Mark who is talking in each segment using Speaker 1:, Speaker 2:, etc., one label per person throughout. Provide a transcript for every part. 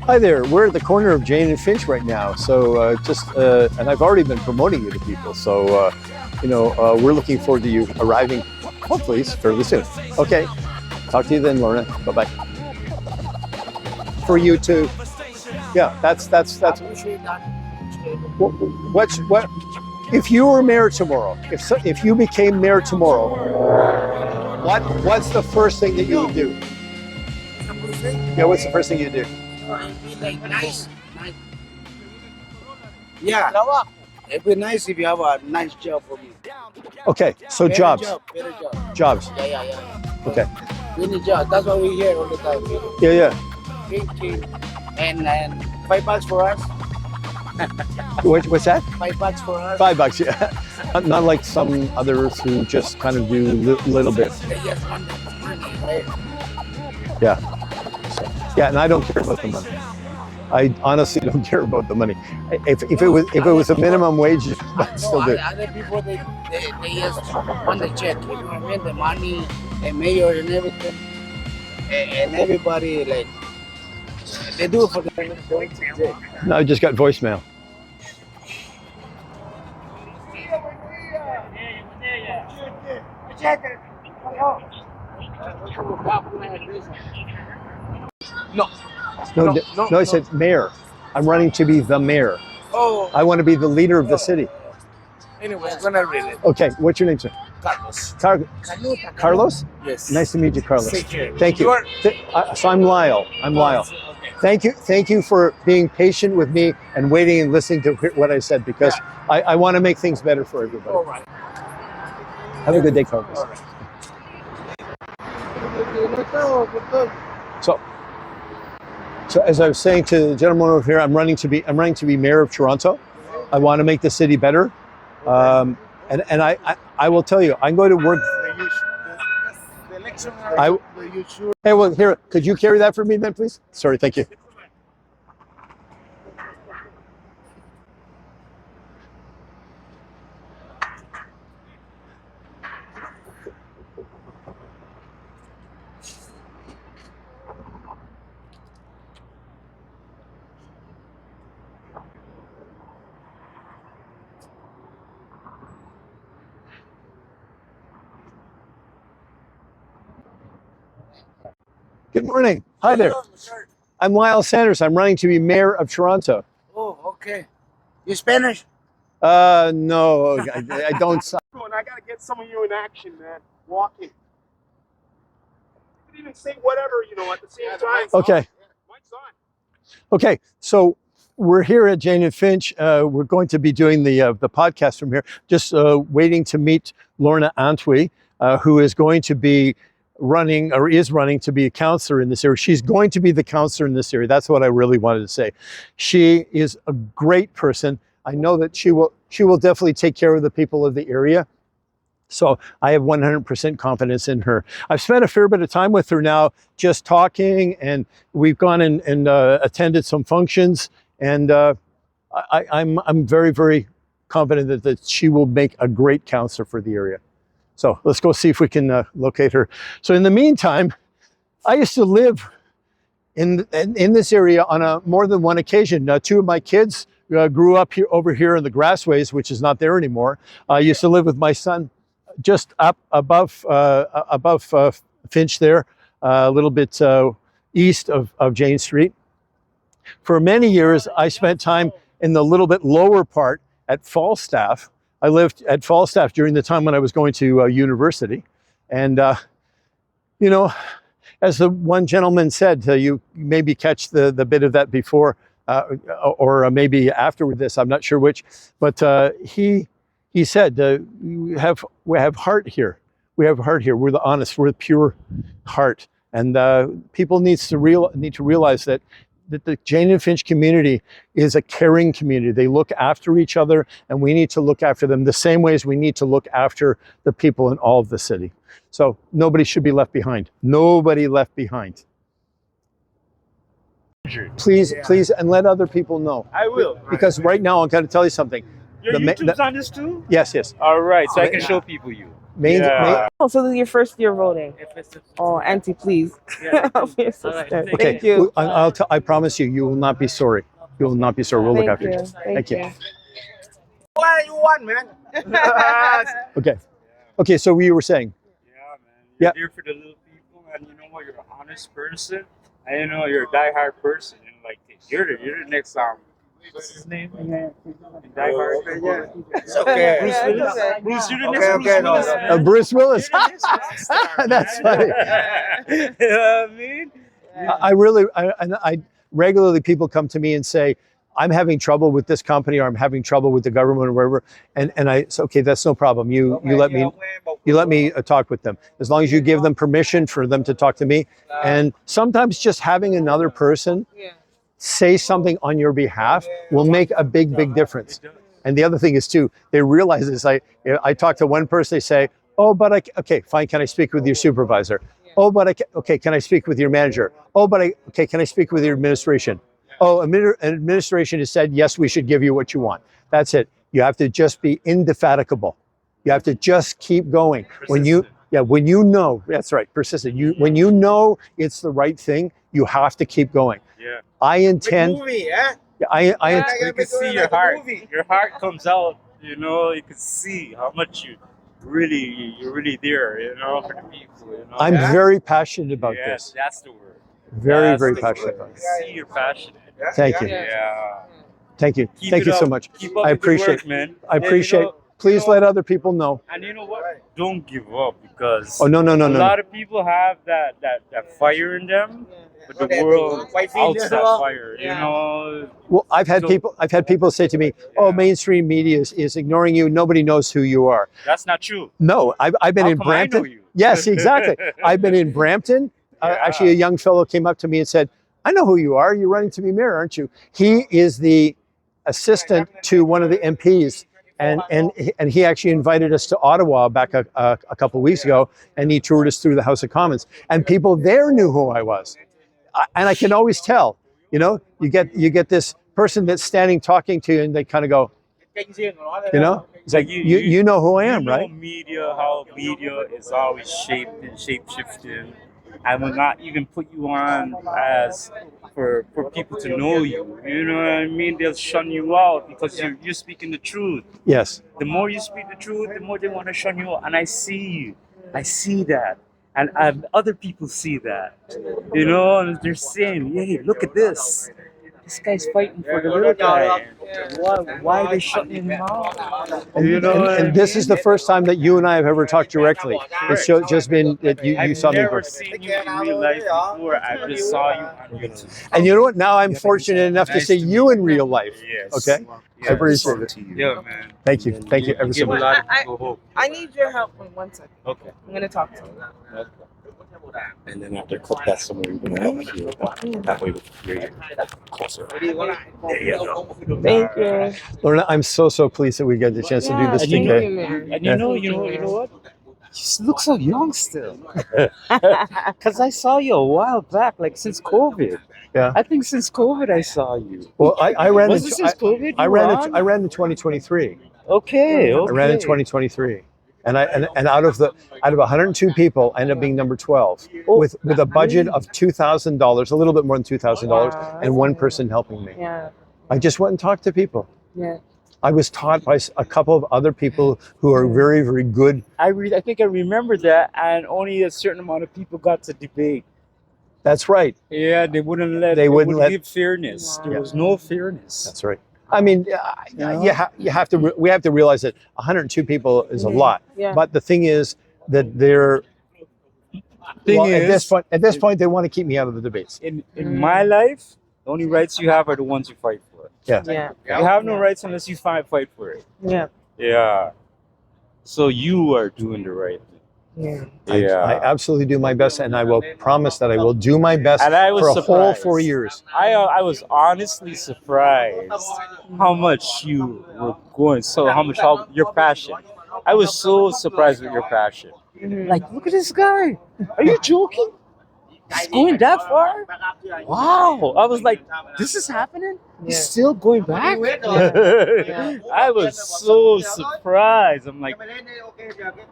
Speaker 1: Hi there, we're at the corner of Jane and Finch right now. So and I've already been promoting you to people. So, we're looking forward to you arriving, hopefully fairly soon. Okay, talk to you then, Lorna. Bye-bye. For you too. Yeah, that's. What? If you were mayor tomorrow, if you became mayor tomorrow, what's the first thing that you would do? Yeah, what's the first thing you do?
Speaker 2: Like nice. Yeah, it'd be nice if you have a nice job for me.
Speaker 1: Okay, so
Speaker 2: Better
Speaker 1: jobs.
Speaker 2: Better job.
Speaker 1: Jobs.
Speaker 2: Yeah.
Speaker 1: Okay.
Speaker 2: We need job. That's what we hear all the time.
Speaker 1: Yeah.
Speaker 2: And $5 for us.
Speaker 1: What's that?
Speaker 2: $5 for us.
Speaker 1: $5, yeah. Not like some others who just kind of do little bit.
Speaker 2: They just want the money, right?
Speaker 1: Yeah. Yeah, and I don't care about the money. I honestly don't care about the money. If it was a minimum wage, I'd still do it.
Speaker 2: Other people they just want the check. You know what I mean? The money, the mayor and everything, and everybody like they do it for the.
Speaker 1: No, I just got voicemail. No, I said mayor. I'm running to be the mayor.
Speaker 2: Oh.
Speaker 1: I want to be the leader of the city.
Speaker 2: Anyway, I'm gonna read it.
Speaker 1: Okay, what's your name, sir?
Speaker 2: Carlos.
Speaker 1: Carlos?
Speaker 2: Yes.
Speaker 1: Nice to meet you, Carlos.
Speaker 2: Thank you.
Speaker 1: Thank you. So I'm Lyall.
Speaker 2: Okay.
Speaker 1: Thank you for being patient with me and waiting and listening to what I said, because I want to make things better for everybody.
Speaker 2: All right.
Speaker 1: Have a good day, Carlos.
Speaker 2: All right.
Speaker 1: So as I was saying to the gentleman over here, I'm running to be mayor of Toronto. I want to make the city better, and I will tell you, I'm going to work. Hey, well, here, could you carry that for me then, please? Sorry, thank you. Good morning. Hi there. I'm Lyall Sanders. I'm running to be mayor of Toronto.
Speaker 2: Oh, okay. You Spanish?
Speaker 1: No, I don't.
Speaker 3: I gotta get some of you in action, man. Walking. You can even say whatever, at the same time.
Speaker 1: Okay.
Speaker 3: Mike's on.
Speaker 1: Okay, so we're here at Jane and Finch. We're going to be doing the podcast from here. Just waiting to meet Lorna Antwi, who is going to be running to be a counselor in this area. She's going to be the counselor in this area. That's what I really wanted to say. She is a great person. I know that she will definitely take care of the people of the area. So I have 100% confidence in her. I've spent a fair bit of time with her now, just talking, and we've gone and attended some functions, and I'm very, very confident that she will make a great counselor for the area. So let's go see if we can locate her. So in the meantime, I used to live in this area on more than one occasion. Two of my kids grew up over here in the Grassways, which is not there anymore. I used to live with my son just up above Finch there, a little bit east of Jane Street. For many years, I spent time in the little bit lower part at Falstaff. I lived at Falstaff during the time when I was going to university. And, as the one gentleman said, you maybe catch the bit of that before or maybe after this, I'm not sure which, but he said, we have heart here. We have heart here. We're the honest, we're the pure heart. And people need to realize that the Jane and Finch community is a caring community. They look after each other, and we need to look after them the same way as we need to look after the people in all of the city. So nobody should be left behind. Nobody left behind. Please, and let other people know.
Speaker 3: I will.
Speaker 1: Because right now, I'm going to tell you something.
Speaker 3: Your YouTube's on this too?
Speaker 1: Yes.
Speaker 3: All right, so I can show people you.
Speaker 4: Oh, so this is your first year voting. Oh, Auntie, please. For your sister.
Speaker 1: Okay,
Speaker 4: Thank you.
Speaker 1: I promise you, you will not be sorry. You will not be sorry. We'll look
Speaker 4: Thank
Speaker 1: after you.
Speaker 4: you. Thank you.
Speaker 2: What you want, man?
Speaker 1: Okay. Okay, so you were saying.
Speaker 5: Yeah, man.
Speaker 1: Yeah.
Speaker 5: You're here for the little people, and you know what? You're an honest person, and you know you're a diehard person. And like you're the next what's his name? Diehard. Yeah.
Speaker 2: It's okay.
Speaker 5: Bruce
Speaker 4: Yeah,
Speaker 5: Willis.
Speaker 4: it's okay.
Speaker 5: Bruce, you're the
Speaker 2: Okay,
Speaker 5: next
Speaker 2: okay, no,
Speaker 5: Bruce Willis.
Speaker 2: no.
Speaker 5: Man.
Speaker 1: Bruce Willis.
Speaker 5: You're the next rock star,
Speaker 1: That's
Speaker 5: man.
Speaker 1: funny.
Speaker 5: You know what I mean?
Speaker 1: I regularly people come to me and say, I'm having trouble with this company, or I'm having trouble with the government, or wherever. And I say, okay, that's no problem. You let me talk with them, as long as you give them permission for them to talk to me. And sometimes just having another person say something on your behalf will make a big difference. And the other thing is too, they realize this. I talk to one person, they say, oh, but okay, fine. Can I speak with your supervisor? Oh, but okay, can I speak with your manager? Oh, but okay, can I speak with your administration? Oh, administration has said, yes, we should give you what you want. That's it. You have to just be indefatigable. You have to just keep going. When you know, that's right, persistent. When you know it's the right thing, you have to keep going.
Speaker 5: Yeah.
Speaker 1: I intend.
Speaker 2: Movie, eh?
Speaker 5: You can see your heart. Your heart comes out. You know, you can see how much you're really there. You know, for the people. You know.
Speaker 1: I'm very passionate about
Speaker 5: Yes,
Speaker 1: this.
Speaker 5: that's the word.
Speaker 1: Very,
Speaker 5: That's
Speaker 1: very
Speaker 5: the
Speaker 1: passionate
Speaker 5: word.
Speaker 1: about it.
Speaker 5: See your passion.
Speaker 1: Thank you.
Speaker 5: Yeah.
Speaker 1: Thank you.
Speaker 5: Keep
Speaker 1: Thank
Speaker 5: it
Speaker 1: you so
Speaker 5: up.
Speaker 1: much.
Speaker 5: Keep up
Speaker 1: I
Speaker 5: with the
Speaker 1: appreciate.
Speaker 5: work, man.
Speaker 1: I
Speaker 5: And,
Speaker 1: appreciate. Please let other people know.
Speaker 5: And you know what? Don't give up, because
Speaker 1: Oh no.
Speaker 5: a lot of people have that fire in them, but the world outs that fire. You know.
Speaker 1: Well, I've had people say to me, "Oh, mainstream media is ignoring you. Nobody knows who you are."
Speaker 5: That's not true.
Speaker 1: No, I've been
Speaker 5: How
Speaker 1: in
Speaker 5: come I know
Speaker 1: Brampton.
Speaker 5: you?
Speaker 1: Yes, exactly. I've been in Brampton. Actually, a young fellow came up to me and said, "I know who you are. You're running to be mayor, aren't you?" He is the assistant to one of the MPs. And he actually invited us to Ottawa back a couple of weeks ago, and he toured us through the House of Commons, and people there knew who I was, and I can always tell. You know, you get this person that's standing talking to you, and they kind of go, you know, it's like you know who I am,
Speaker 5: you know
Speaker 1: right?
Speaker 5: How media is always shaped and shape shifting, and will not even put you on as for people to know you. You know what I mean? They'll shun you out because you're speaking the truth.
Speaker 1: Yes.
Speaker 5: The more you speak the truth, the more they want to shun you out. And I see that. And other people see that. You know, and they're saying, hey, look at this. This guy's fighting for the little guy. Why are they shutting him out?
Speaker 1: And this is the first time that you and I have ever talked directly. It's just been that you saw me.
Speaker 5: I've never seen you in real life before. I just saw you on YouTube.
Speaker 1: And you know what? Now I'm fortunate enough to see you in real life.
Speaker 5: Yes.
Speaker 1: Okay? I appreciate it.
Speaker 5: Yeah, man.
Speaker 1: Thank you. Thank you ever so much.
Speaker 4: I need your help in 1 second.
Speaker 5: Okay.
Speaker 4: I'm gonna talk to him.
Speaker 6: And then after clip that somewhere you can have here. That way we can hear you closer. There you go.
Speaker 4: Thank you.
Speaker 1: Lorna, I'm so pleased that we get the chance to do this
Speaker 4: thank you,
Speaker 1: today.
Speaker 4: Mary.
Speaker 5: And you know what? You look so young still. Because I saw you a while back, like since COVID.
Speaker 1: Yeah.
Speaker 5: I think since COVID I saw you.
Speaker 1: Well, I ran.
Speaker 5: Was it since COVID?
Speaker 1: I ran in 2023.
Speaker 5: Okay.
Speaker 1: I ran in 2023. And out of 102 people, I ended up being number 12 with a budget of $2,000, a little bit more than $2,000, and one person helping me.
Speaker 4: Yeah.
Speaker 1: I just went and talked to people.
Speaker 4: Yeah.
Speaker 1: I was taught by a couple of other people who are very good.
Speaker 5: I think I remember that, and only a certain amount of people got to debate.
Speaker 1: That's right.
Speaker 5: Yeah, they wouldn't give fairness. There was no fairness.
Speaker 1: That's right. I mean, we have to realize that 102 people is a lot.
Speaker 4: Yeah.
Speaker 1: But the thing is that at this point, they want to keep me out of the debates.
Speaker 5: In my life, the only rights you have are the ones you fight for.
Speaker 1: Yeah.
Speaker 4: Yeah.
Speaker 5: You have no rights unless you fight for it.
Speaker 4: Yeah.
Speaker 5: Yeah. So you are doing the right thing.
Speaker 4: Yeah.
Speaker 1: I absolutely do my best, and I will promise that I will do my best
Speaker 5: And I was
Speaker 1: for a whole
Speaker 5: surprised.
Speaker 1: 4 years.
Speaker 5: I was honestly surprised how much you were going. How your passion. I was so surprised with your passion. Like, look at this guy. Are you joking? It's going that far? Wow. I was like, this is happening? He's still going back? I was so surprised. I'm like,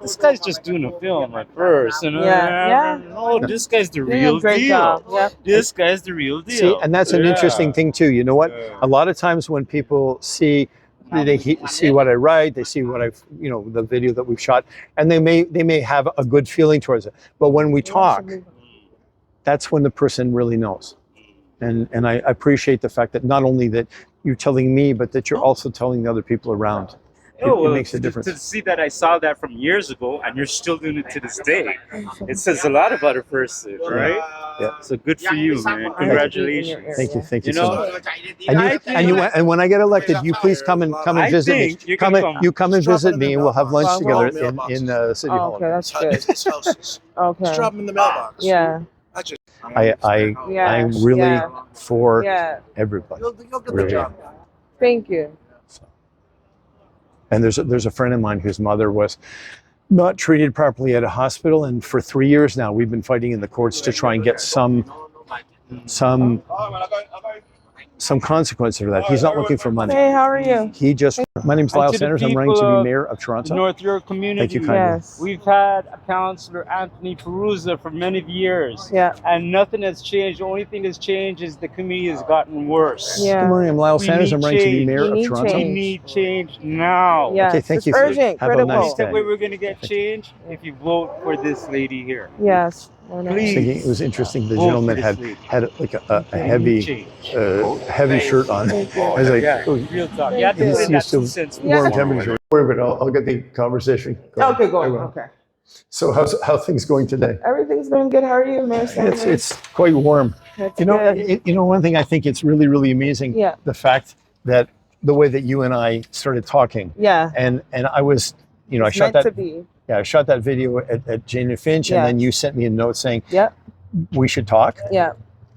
Speaker 5: this guy's just doing a film at first. And oh, this guy's the real deal.
Speaker 4: Yeah.
Speaker 5: This guy's the real deal.
Speaker 1: See, and that's an interesting thing too. You know what? A lot of times when people see see what I write, they see what I've, the video that we've shot, and they may have a good feeling towards it. But when we talk, that's when the person really knows. And I appreciate the fact that not only that you're telling me, but that you're also telling the other people around. It makes a difference.
Speaker 5: To see that I saw that from years ago and you're still doing it to this day, it says a lot about a person, right?
Speaker 1: Yeah.
Speaker 5: So good for you, man. Congratulations.
Speaker 1: Thank you so much. And when I get elected, you please come and visit me. You come and visit me, and we'll have lunch together in City Hall.
Speaker 4: Okay, that's good. Okay.
Speaker 3: Just drop them in the mailbox.
Speaker 4: Yeah.
Speaker 1: I'm really for everybody.
Speaker 3: You'll get the
Speaker 1: Really.
Speaker 3: job.
Speaker 4: Thank you.
Speaker 1: And there's a friend of mine whose mother was not treated properly at a hospital, and for 3 years now we've been fighting in the courts to try and get some consequence for that. He's not looking for money.
Speaker 4: Hey, how are you?
Speaker 1: My name's Lyall Sanders. I'm running to be mayor of Toronto.
Speaker 5: North York community.
Speaker 1: Thank you kindly.
Speaker 4: Yes.
Speaker 5: We've had a councillor, Anthony Perusa, for many years.
Speaker 4: Yeah.
Speaker 5: And nothing has changed. The only thing that's changed is the community has gotten worse.
Speaker 1: Good
Speaker 4: Yeah.
Speaker 1: morning. I'm Lyall
Speaker 5: We
Speaker 1: Sanders.
Speaker 5: need
Speaker 1: I'm running to be
Speaker 5: change.
Speaker 1: mayor
Speaker 4: We
Speaker 1: of
Speaker 4: need
Speaker 1: Toronto.
Speaker 5: We
Speaker 4: change.
Speaker 5: need change now.
Speaker 4: Yeah.
Speaker 1: Okay, thank
Speaker 4: It's
Speaker 1: you.
Speaker 4: urgent,
Speaker 1: Have a
Speaker 4: critical.
Speaker 1: nice
Speaker 5: The
Speaker 1: day.
Speaker 5: way we're going to get change if you vote for this lady here.
Speaker 4: Yes.
Speaker 5: Please.
Speaker 1: It was interesting. The
Speaker 5: Vote
Speaker 1: gentleman
Speaker 5: for
Speaker 1: had
Speaker 5: this lady.
Speaker 1: had like a heavy shirt on. I was like,
Speaker 5: Yeah,
Speaker 1: oh,
Speaker 5: real talk. You have to
Speaker 1: he's
Speaker 5: put in that
Speaker 1: used to
Speaker 5: 2 cents.
Speaker 1: warm temperature. But I'll get the conversation going.
Speaker 4: Okay, go
Speaker 1: I
Speaker 4: on.
Speaker 1: will.
Speaker 4: Okay.
Speaker 1: So how things going today?
Speaker 4: Everything's going good. How are you, Mayor Sanders?
Speaker 1: It's quite warm.
Speaker 4: That's
Speaker 1: You know,
Speaker 4: good.
Speaker 1: one thing I think it's really, really amazing.
Speaker 4: Yeah.
Speaker 1: The fact that the way that you and I started talking,
Speaker 4: Yeah.
Speaker 1: and I was, I
Speaker 4: It's
Speaker 1: shot
Speaker 4: meant to
Speaker 1: that.
Speaker 4: be.
Speaker 1: Yeah, I shot that video at Jane and Finch,
Speaker 4: Yeah.
Speaker 1: and then you sent me a note saying
Speaker 4: Yep.
Speaker 1: we should talk.
Speaker 4: Yeah.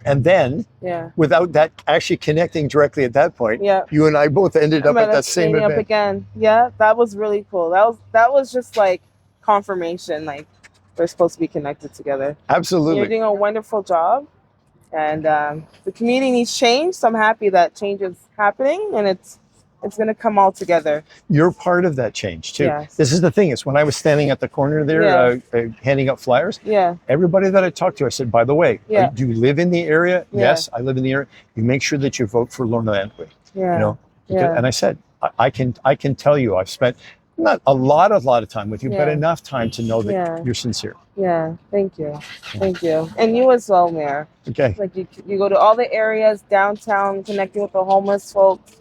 Speaker 1: And then,
Speaker 4: Yeah.
Speaker 1: without that actually connecting directly at that point,
Speaker 4: Yeah.
Speaker 1: you and I both ended up at that same
Speaker 4: meeting up
Speaker 1: event.
Speaker 4: again. Yeah, that was really cool. That was just like confirmation. Like we're supposed to be connected together. You're
Speaker 1: Absolutely.
Speaker 4: doing a wonderful job, and the community needs change. So I'm happy that change is happening, and it's going to come all together.
Speaker 1: You're part of that change too.
Speaker 4: Yes.
Speaker 1: This is the thing, is when I was standing at the corner there handing out flyers,
Speaker 4: Yeah.
Speaker 1: everybody that I talked to, I said, by the way,
Speaker 4: Yeah.
Speaker 1: do you live in the area?
Speaker 4: Yeah.
Speaker 1: Yes, I live in the area. You make sure that you vote for Lorna Antwi.
Speaker 4: Yeah.
Speaker 1: Because- and I said, I can tell you, I've spent not a lot of time with you, but
Speaker 4: Yeah.
Speaker 1: enough time to know that
Speaker 4: Yeah.
Speaker 1: you're sincere.
Speaker 4: Yeah. Thank you. Thank you. And you as well, Mayor.
Speaker 1: Okay.
Speaker 4: Like you go to all the areas downtown, connecting with the homeless folks.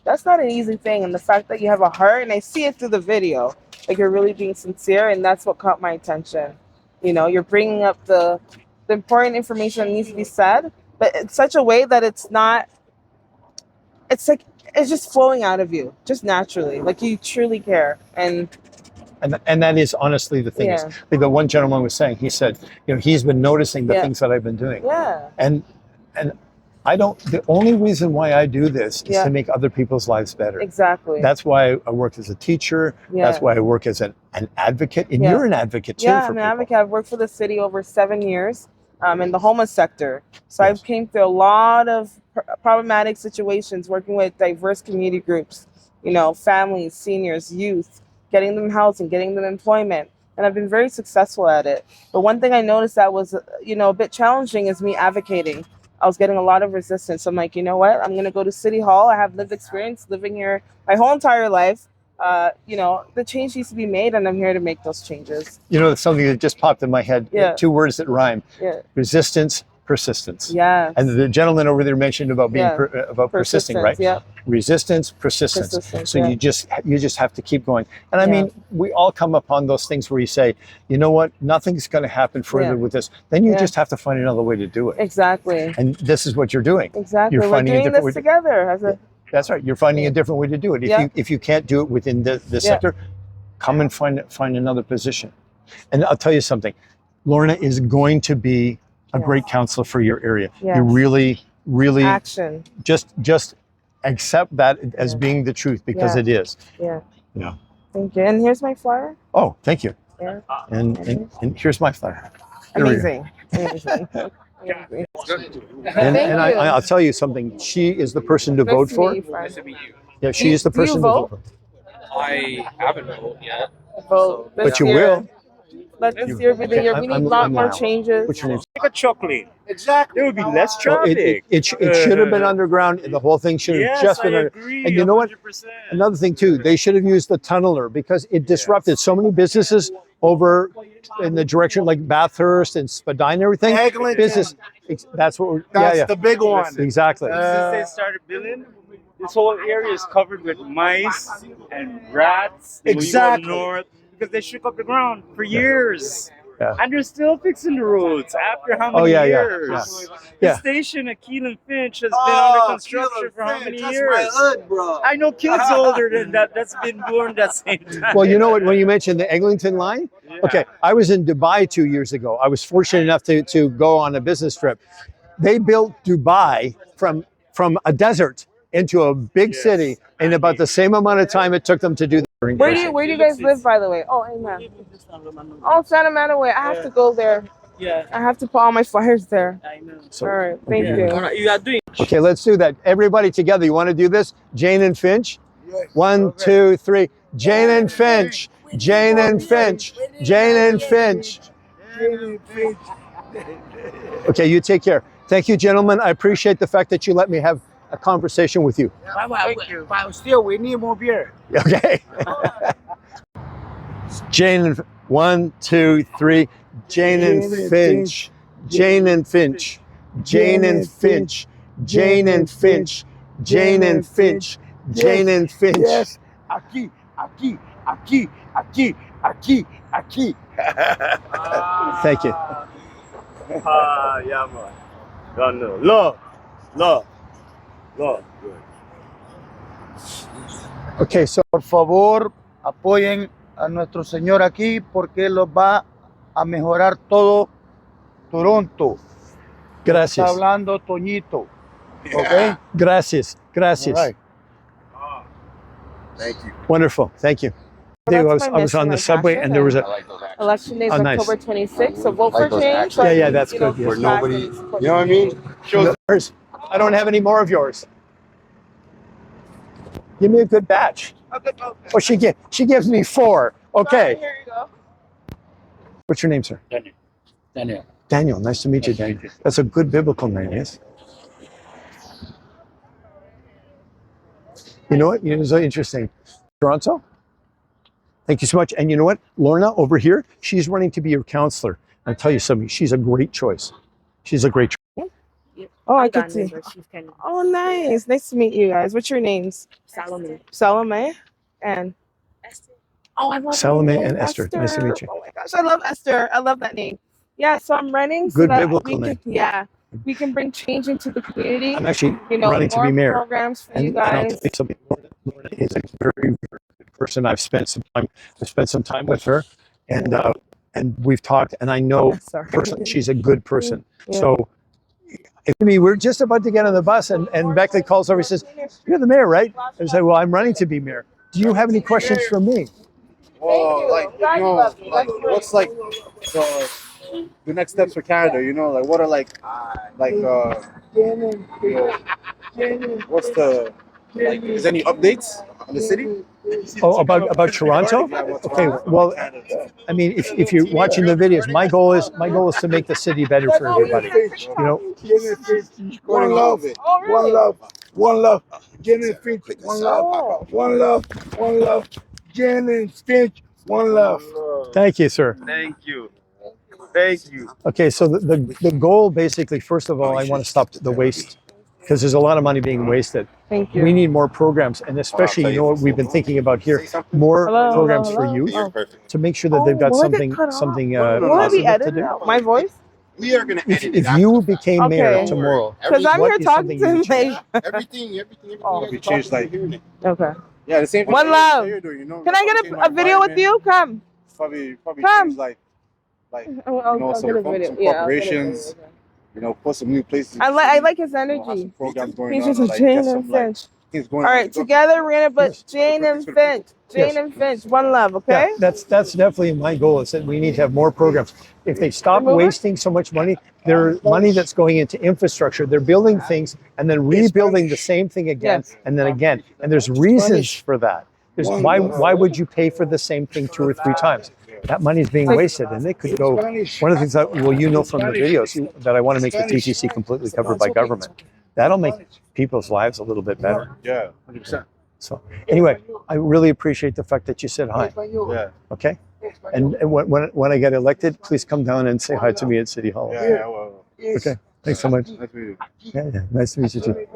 Speaker 4: That's not an easy thing. And the fact that you have a heart, and I see it through the video, like you're really being sincere, and that's what caught my attention. You're bringing up the important information that needs to be said, but in such a way that it's not, it's like, it's just flowing out of you, just naturally. Like you truly care. And
Speaker 1: that is honestly the thing. Is,
Speaker 4: Yeah.
Speaker 1: like the one gentleman was saying, he said, he's been noticing the
Speaker 4: Yeah.
Speaker 1: things that I've been doing.
Speaker 4: yeah,
Speaker 1: And the only reason why I do this is
Speaker 4: Yeah.
Speaker 1: to make other people's lives better.
Speaker 4: exactly.
Speaker 1: That's why I work as a teacher.
Speaker 4: Yeah.
Speaker 1: That's why I work as an advocate. And
Speaker 4: Yeah.
Speaker 1: you're an advocate too
Speaker 4: Yeah,
Speaker 1: for
Speaker 4: I'm an
Speaker 1: people.
Speaker 4: advocate. I've worked for the city over 7 years in the homeless sector. So
Speaker 1: Yes.
Speaker 4: I've came through a lot of problematic situations working with diverse community groups, families, seniors, youth, getting them housing, getting them employment. And I've been very successful at it. But one thing I noticed that was, a bit challenging is me advocating. I was getting a lot of resistance. I'm like, you know what? I'm going to go to City Hall. I have lived experience living here my whole entire life. The change needs to be made, and I'm here to make those changes.
Speaker 1: It's something that just popped in my head.
Speaker 4: Yeah.
Speaker 1: 2 words that rhyme:
Speaker 4: Yeah.
Speaker 1: resistance, persistence.
Speaker 4: Yeah.
Speaker 1: And the gentleman over there mentioned about being
Speaker 4: Yeah.
Speaker 1: about persisting, right?
Speaker 4: Yeah.
Speaker 1: Resistance, persistence.
Speaker 4: Persistence,
Speaker 1: So
Speaker 4: yeah.
Speaker 1: you just have to keep going. And I
Speaker 4: Yeah.
Speaker 1: mean, we all come upon those things where you say, you know what, nothing's going to happen further
Speaker 4: Yeah.
Speaker 1: with this. Then you
Speaker 4: Yeah.
Speaker 1: just have to find another way to do it.
Speaker 4: Exactly.
Speaker 1: And this is what you're doing.
Speaker 4: Exactly.
Speaker 1: You're
Speaker 4: We're
Speaker 1: finding a
Speaker 4: doing
Speaker 1: different
Speaker 4: this
Speaker 1: way.
Speaker 4: together.
Speaker 1: That's right. You're finding a different way to do it. If you can't do it within this
Speaker 4: Yeah.
Speaker 1: sector, come and find another position. And I'll tell you something. Lorna is going to be a
Speaker 4: Yes.
Speaker 1: great counselor for your area.
Speaker 4: Yes.
Speaker 1: You really, really
Speaker 4: Action.
Speaker 1: just accept that as
Speaker 4: Yeah.
Speaker 1: being the truth, because
Speaker 4: Yeah.
Speaker 1: it is.
Speaker 4: Yeah.
Speaker 1: Yeah.
Speaker 4: Thank you. And here's my flyer.
Speaker 1: Oh, thank you.
Speaker 4: Yeah.
Speaker 1: And here's my flyer. There we go.
Speaker 4: Amazing. Amazing.
Speaker 1: And,
Speaker 4: Thank you.
Speaker 1: I'll tell you something. She is the person to
Speaker 4: Nice
Speaker 1: vote
Speaker 4: to
Speaker 1: for.
Speaker 4: meet you, friend.
Speaker 1: Yeah, she is the
Speaker 4: Do you
Speaker 1: person to vote
Speaker 4: vote?
Speaker 1: for.
Speaker 6: I haven't voted yet.
Speaker 4: Vote
Speaker 1: But
Speaker 4: this
Speaker 1: you
Speaker 4: year.
Speaker 1: will.
Speaker 4: Let this year be the year. We need a lot more changes.
Speaker 1: What's your name?
Speaker 5: Like a chocolate.
Speaker 3: Exactly.
Speaker 5: There would be less
Speaker 1: Well,
Speaker 5: traffic.
Speaker 1: it should have been underground. The whole thing should have
Speaker 5: Yes,
Speaker 1: just
Speaker 5: I
Speaker 1: been under.
Speaker 5: agree.
Speaker 1: And you know what?
Speaker 5: 100%.
Speaker 1: Another thing too, they should have used the tunneler because it disrupted so many businesses over in the direction like Bathurst and Spadina and everything.
Speaker 3: Eglinton.
Speaker 1: Business. That's what.
Speaker 3: That's the big one.
Speaker 1: Exactly.
Speaker 5: Since they started building, this whole area is covered with mice and rats. When you go
Speaker 3: Exactly.
Speaker 5: north, because they shook up the ground for years.
Speaker 1: Yeah.
Speaker 5: And they're still fixing the roads after how many years?
Speaker 1: Yeah.
Speaker 5: The station at Keelan Finch has been under construction for how many years?
Speaker 3: That's my hood, bro.
Speaker 5: I know kids older than that that's been born that same time.
Speaker 1: Well, you know what? When you mentioned the Eglinton line, okay, I was in Dubai 2 years ago. I was fortunate enough to go on a business trip. They built Dubai from a desert into a big city in about the same amount of time it took them to do that.
Speaker 4: Where do you guys live, by the way? Oh, amen. Oh, Santa Mana way. I have to go there.
Speaker 7: Yeah,
Speaker 4: I have to put all my flyers there.
Speaker 7: I know.
Speaker 1: So,
Speaker 4: All right, thank
Speaker 1: okay.
Speaker 4: you.
Speaker 7: Alright, you are doing.
Speaker 1: Okay, let's do that. Everybody together. You want to do this? Jane and Finch. 1, 2, 3. Jane and Finch. Jane and Finch. Jane and Finch. Okay, you take care. Thank you, gentlemen. I appreciate the fact that you let me have a conversation with you.
Speaker 2: But still, we need more beer.
Speaker 1: Okay. Jane and 1, 2, 3. Jane and Finch. Jane and Finch. Jane and Finch. Jane and Finch. Jane and Finch. Jane and Finch.
Speaker 3: Yes. Aquí, aquí, aquí, aquí, aquí, aquí.
Speaker 1: Thank you.
Speaker 5: Yeah, man. Love.
Speaker 1: Okay, so
Speaker 8: Por favor, apoyen a nuestro señor aquí porque los va a mejorar todo Toronto. Está
Speaker 1: gracias.
Speaker 8: hablando Toñito. Okay?
Speaker 1: Gracias. Gracias.
Speaker 8: All right.
Speaker 6: Thank you.
Speaker 1: Wonderful. Thank you.
Speaker 4: Well, that's
Speaker 1: I
Speaker 4: my
Speaker 1: was on
Speaker 4: mission,
Speaker 1: the
Speaker 4: my
Speaker 1: subway
Speaker 4: passion,
Speaker 1: and there was
Speaker 6: I
Speaker 1: a
Speaker 6: like those actions.
Speaker 4: Election day is
Speaker 1: Oh, nice.
Speaker 4: October 26th, so vote for
Speaker 6: Like those
Speaker 4: change.
Speaker 6: actions.
Speaker 4: so I
Speaker 1: Yeah,
Speaker 4: can,
Speaker 1: that's
Speaker 4: you know,
Speaker 1: good, yes.
Speaker 6: Where
Speaker 4: push back
Speaker 6: nobody,
Speaker 4: and support
Speaker 6: you know what I mean? Shows
Speaker 1: yours. I don't have any more of yours. Give me a good batch. Oh, she gives me 4. Okay.
Speaker 4: Here you go.
Speaker 1: What's your name, sir?
Speaker 2: Daniel.
Speaker 1: Daniel. Nice to meet you, Daniel. That's a good biblical name, yes? You know what? You know, it's so interesting. Toronto? Thank you so much. And you know what? Lorna over here, she's running to be your counselor. I'll tell you something. She's a great choice. She's a great choice.
Speaker 4: Oh, I can see. Oh, nice. Nice to meet you guys. What's your names?
Speaker 7: Salome.
Speaker 4: Salome and Oh, I love that
Speaker 1: Salome
Speaker 4: name,
Speaker 1: and Esther. Nice to meet you.
Speaker 4: Oh my gosh, I love Esther. I love that name. Yeah, so I'm running so
Speaker 1: Good
Speaker 4: that
Speaker 1: biblical
Speaker 4: we
Speaker 1: name.
Speaker 4: can, yeah, we can bring change into the community.
Speaker 1: I'm actually
Speaker 4: You know,
Speaker 1: running to
Speaker 4: more
Speaker 1: be mayor.
Speaker 4: programs for you
Speaker 1: And I'll
Speaker 4: guys.
Speaker 1: tell you something. Lorna is a very, very good person. I've spent some time with her, and we've talked. And I know
Speaker 4: Sorry.
Speaker 1: personally she's a good person.
Speaker 4: Yeah.
Speaker 1: So, we're just about to get on the bus, and Beckley calls over and says, "You're the mayor, right?" And I say, "Well, I'm running to be mayor. Do you have any questions for me?"
Speaker 9: Well, like,
Speaker 4: God
Speaker 9: you know,
Speaker 4: love you.
Speaker 9: like, what's like the next steps for Canada? You know, like, what are like, you know, what's the like? Is any updates on the city?
Speaker 1: Oh, about Toronto? Okay, well, I mean, if you're watching the videos, my goal is to make the city better for everybody. You know,
Speaker 3: One love.
Speaker 4: Oh, really?
Speaker 3: One love. One love. Jen and Finch. One love. One love. One love. Jen and Finch. One love.
Speaker 1: thank you, sir.
Speaker 5: Thank you. Thank you.
Speaker 1: Okay, so the goal basically, first of all, I want to stop the waste because there's a lot of money being wasted.
Speaker 4: Thank you.
Speaker 1: We need more programs, and especially, you know what we've been thinking about here, more
Speaker 4: Hello,
Speaker 1: programs
Speaker 4: hello,
Speaker 1: for youth
Speaker 6: You're perfect.
Speaker 1: to make sure that they've got
Speaker 4: will I get
Speaker 1: something
Speaker 4: cut off?
Speaker 1: something
Speaker 4: Will it be
Speaker 1: positive to
Speaker 4: edited
Speaker 1: do.
Speaker 4: out? My voice?
Speaker 6: We are gonna edit
Speaker 1: If
Speaker 6: it
Speaker 1: you became mayor
Speaker 4: Okay.
Speaker 1: tomorrow,
Speaker 4: Because I'm
Speaker 1: what
Speaker 4: here
Speaker 1: is
Speaker 4: talking
Speaker 1: something
Speaker 4: to
Speaker 1: you
Speaker 4: him.
Speaker 1: would change?
Speaker 6: everything.
Speaker 4: Oh.
Speaker 9: We changed like,
Speaker 4: Okay.
Speaker 9: yeah, the same thing.
Speaker 4: One
Speaker 9: that
Speaker 4: love.
Speaker 9: you're doing, you know.
Speaker 4: Can I get a video with you? Come.
Speaker 9: Probably
Speaker 4: Come.
Speaker 9: change like,
Speaker 4: I'll
Speaker 9: you know,
Speaker 4: get a video.
Speaker 9: some
Speaker 4: Yeah, I'll get a
Speaker 9: corporations.
Speaker 4: video.
Speaker 9: You know, put some new places.
Speaker 4: I like his
Speaker 9: You know, have
Speaker 4: energy.
Speaker 9: some programs going
Speaker 4: He's
Speaker 9: on.
Speaker 4: just a
Speaker 9: Like,
Speaker 4: Jane
Speaker 9: get some
Speaker 4: and
Speaker 9: like
Speaker 4: Finch.
Speaker 9: things going
Speaker 4: All
Speaker 9: on.
Speaker 4: right, together we're gonna put Jane and Finch. Jane and Finch, one love, okay?
Speaker 1: Yeah, that's definitely my goal. Is that we need to have more programs. If they stop wasting so much money, there's money that's going into infrastructure. They're building things and then rebuilding the same thing again and then again. And there's reasons for that. There's why would you pay for the same thing 2 or 3 times? That money is being wasted, and they could go. One of the things that you know from the videos that I want to make the TTC completely covered by government. That'll make people's lives a little bit better.
Speaker 9: Yeah, 100%.
Speaker 1: So anyway, I really appreciate the fact that you said hi.
Speaker 9: Yeah.
Speaker 1: Okay. And when I get elected, please come down and say hi to me at City Hall.
Speaker 9: Yeah, well.
Speaker 1: Okay. Thanks so much.
Speaker 9: Nice to meet you.
Speaker 1: Yeah. Nice to meet you too.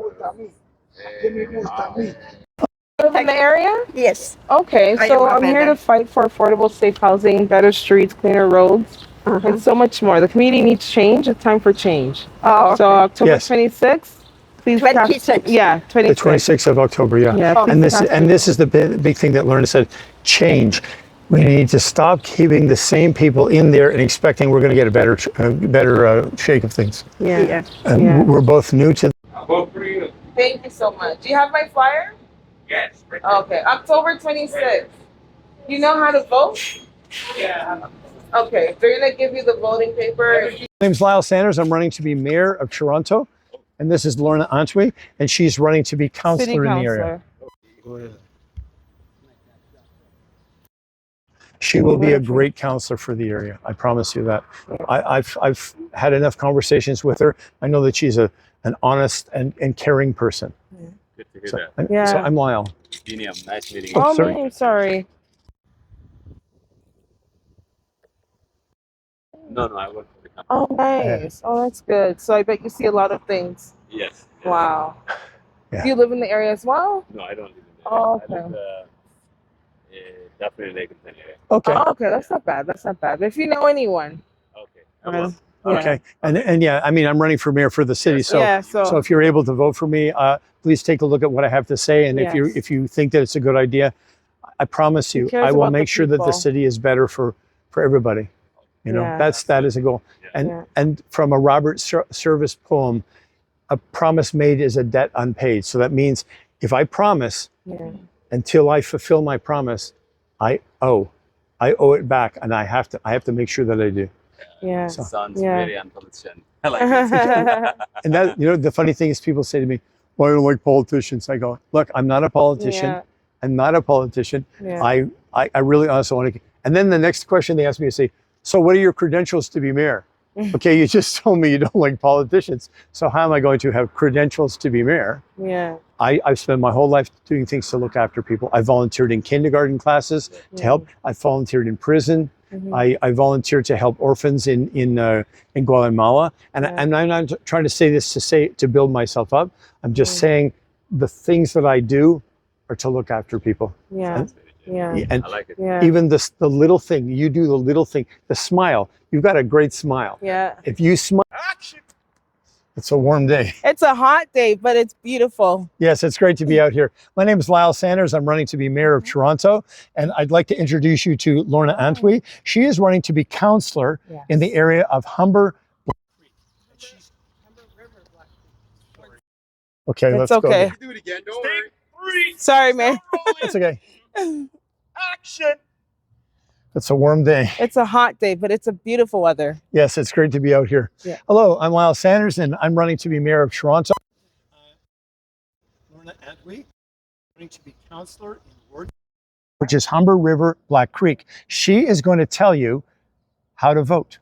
Speaker 4: In the area?
Speaker 7: Yes.
Speaker 4: Okay,
Speaker 7: I
Speaker 4: so
Speaker 7: am
Speaker 4: I'm here
Speaker 7: Amanda.
Speaker 4: to fight for affordable, safe housing, better streets, cleaner roads, and so much more. The community needs change. It's time for change.
Speaker 7: Oh,
Speaker 4: So October
Speaker 1: Yes.
Speaker 4: 26th, please.
Speaker 7: 26th.
Speaker 4: Yeah,
Speaker 1: The
Speaker 4: 26th.
Speaker 1: 26th of October. Yeah.
Speaker 4: Yeah,
Speaker 1: And this is the big thing that Lorna said. Change. We need to stop keeping the same people in there and expecting we're going to get a better shake of things.
Speaker 4: Yeah.
Speaker 1: And we're both new to.
Speaker 4: Thank you so much. Do you have my flyer?
Speaker 5: Yes.
Speaker 4: Okay, October 26th. You know how to vote?
Speaker 5: Yeah.
Speaker 4: Okay, they're going to give you the voting paper.
Speaker 1: My name's Lyall Sanders. I'm running to be mayor of Toronto. And this is Lorna Antwi, and she's running to be
Speaker 4: City
Speaker 1: councillor in the area.
Speaker 4: councilor.
Speaker 1: She will be a great counselor for the area. I promise you that. I've had enough conversations with her. I know that she's an honest and caring person.
Speaker 6: Good to hear
Speaker 1: So,
Speaker 6: that.
Speaker 1: so I'm Lyall.
Speaker 6: Uniam, nice meeting you.
Speaker 1: Oh,
Speaker 4: Oh,
Speaker 1: sorry.
Speaker 4: man, sorry.
Speaker 6: No, I work for the company.
Speaker 4: Oh, nice. Oh, that's good. So I bet you see a lot of things.
Speaker 6: Yes.
Speaker 4: Wow.
Speaker 1: Yeah.
Speaker 4: Do you live in the area as well?
Speaker 6: No, I don't live in there.
Speaker 4: Oh,
Speaker 6: I live definitely in Lake area.
Speaker 1: Okay.
Speaker 4: Oh, okay, that's not bad. That's not bad. If you know anyone.
Speaker 6: Okay. I will.
Speaker 1: Okay. And yeah, I mean, I'm running for mayor for the city. So,
Speaker 4: Yeah,
Speaker 1: so if you're able to vote for me, please take a look at what I have to say. And
Speaker 4: Yes.
Speaker 1: if you think that it's a good idea, I promise you,
Speaker 4: cares
Speaker 1: I will
Speaker 4: about the
Speaker 1: make sure that the
Speaker 4: people?
Speaker 1: city is better for everybody. You know,
Speaker 4: Yeah.
Speaker 1: that is a goal. And
Speaker 4: Yeah.
Speaker 1: and from a Robert Service poem, a promise made is a debt unpaid. So that means if I promise
Speaker 4: Yeah.
Speaker 1: until I fulfill my promise, I owe it back, and I have to make sure that I do.
Speaker 4: Yeah.
Speaker 6: Sounds
Speaker 4: Yeah.
Speaker 6: very unpolitician. I like it.
Speaker 1: And that, the funny thing is, people say to me, "Well, I don't like politicians." I go, "Look, I'm not a politician.
Speaker 4: Yeah.
Speaker 1: I'm not a politician.
Speaker 4: Yeah.
Speaker 1: I really also want to." And then the next question they ask me is, say, "So what are your credentials to be mayor?" Okay, you just told me you don't like politicians. So how am I going to have credentials to be mayor?
Speaker 4: Yeah.
Speaker 1: I've spent my whole life doing things to look after people. I volunteered in kindergarten classes to help. I volunteered in prison. I volunteered to help orphans in Guatemala. And I'm not trying to say this to build myself up. I'm just saying the things that I do are to look after people.
Speaker 4: Yeah. Yeah.
Speaker 1: And
Speaker 6: I like it.
Speaker 4: Yeah.
Speaker 1: even the little thing, you do the little thing, the smile. You've got a great smile.
Speaker 4: Yeah.
Speaker 1: If you smile, it's a warm day.
Speaker 4: It's a hot day, but it's beautiful.
Speaker 1: Yes, it's great to be out here. My name is Lyall Sanders. I'm running to be mayor of Toronto, and I'd like to introduce you to Lorna Antwi. She is running to be councillor in the area of Humber. Okay,
Speaker 4: It's
Speaker 1: let's
Speaker 4: okay.
Speaker 1: go.
Speaker 9: Do it again. Don't worry.
Speaker 4: Sorry, man.
Speaker 1: It's okay.
Speaker 5: Action.
Speaker 1: It's a warm day.
Speaker 4: It's a hot day, but it's a beautiful weather.
Speaker 1: Yes, it's great to be out here.
Speaker 4: Yeah.
Speaker 1: Hello, I'm Lyall Sanders, and I'm running to be mayor of Toronto. Lorna Antwi, running to be councillor in Ward, which is Humber River, Black Creek. She is going to tell you how to vote.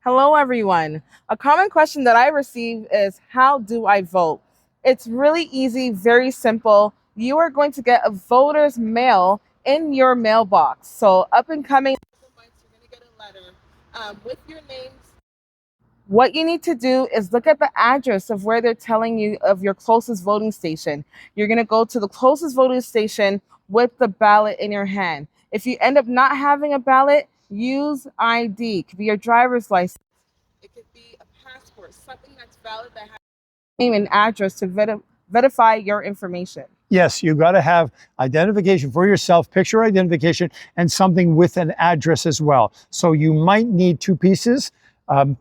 Speaker 4: Hello, everyone. A common question that I receive is, how do I vote? It's really easy, very simple. You are going to get a voter's mail in your mailbox. So up and coming, you're going to get a letter with your names. What you need to do is look at the address of where they're telling you of your closest voting station. You're going to go to the closest voting station with the ballot in your hand. If you end up not having a ballot, use ID. It could be your driver's license. It could be a passport, something that's valid that has name and address to verify your information.
Speaker 1: Yes, you've got to have identification for yourself, picture identification, and something with an address as well. So you might need 2 pieces.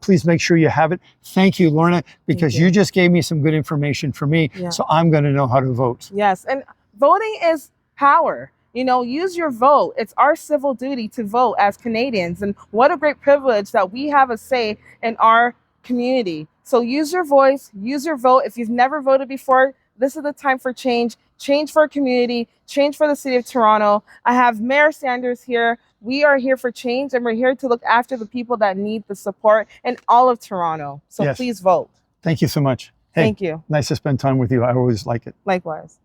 Speaker 1: Please make sure you have it. Thank you, Lorna, because you just gave me some good information for me.
Speaker 4: Yeah.
Speaker 1: So I'm going to know how to vote.
Speaker 4: Yes, and voting is power. You know, use your vote. It's our civil duty to vote as Canadians. And what a great privilege that we have a say in our community. So use your voice, use your vote. If you've never voted before, this is the time for change. Change for our community, change for the city of Toronto. I have Mayor Sanders here. We are here for change, and we're here to look after the people that need the support in all of Toronto. So
Speaker 1: Yes.
Speaker 4: please vote.
Speaker 1: Thank you so much. Hey,
Speaker 4: Thank you.
Speaker 1: nice to spend time with you. I always like it.
Speaker 4: Likewise.